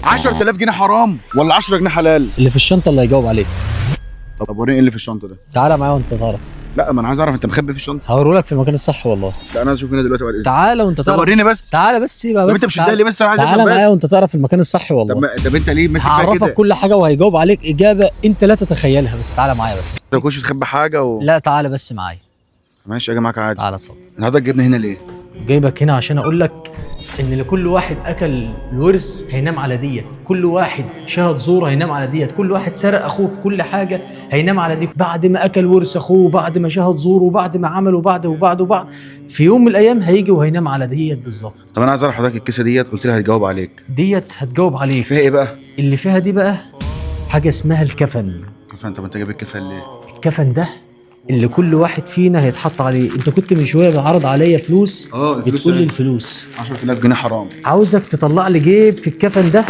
10,000 جنيه حرام ولا 10 جنيه حلال؟ اللي في الشنطه اللي هيجاوب عليك. طب وريني ايه اللي في الشنطه ده. تعالى معايا وانت تعرف. لا ما انا عايز اعرف انت مخبي في الشنطه. هوريهولك في المكان الصح والله. لا انا عايز اشوف هنا دلوقتي بعد اذنك. تعالى وانت طب تعرف. وريني بس. تعالى بس سيبها طب بس. انت مش متضايق ليه بس؟ انا عايز تعالى افهم معايا بس. وانت تعرف المكان الصح والله. طب انت ليه ماسك فيها هعرفك كده؟ كل حاجه وهيجاوب عليك اجابه انت لا تتخيلها، بس تعالى معايا بس. انت ما تكونش بتخبي حاجه لا تعالى بس معايا. ماشي اجي معاك عادي. تعالى اتفضل. النهارده جبنا هنا ليه؟ جايبك هنا عشان اقول لك ان لكل واحد اكل الورث هينام على ديت، كل واحد شهد زور هينام على ديت، كل واحد سرق اخوه في كل حاجه هينام على دي. بعد ما اكل ورث اخوه، بعد ما شهد زور، وبعد ما عمل وبعد في يوم من الايام هيجي وهينام على ديت بالظبط. طب انا عايز اعرف حضرتك الكيسه ديت قلت لي هتجاوب عليك. ديت هتجاوب عليك. فيها ايه بقى؟ اللي فيها دي بقى حاجه اسمها الكفن. كفن. طب انت جايب الكفن ليه؟ الكفن ده اللي كل واحد فينا هيتحط عليه. انت كنت من شويه بعرض عليا فلوس. الفلوس بتقول لي ايه؟ الفلوس. 10,000 جنيه حرام. عاوزك تطلع لي جيب في الكفن ده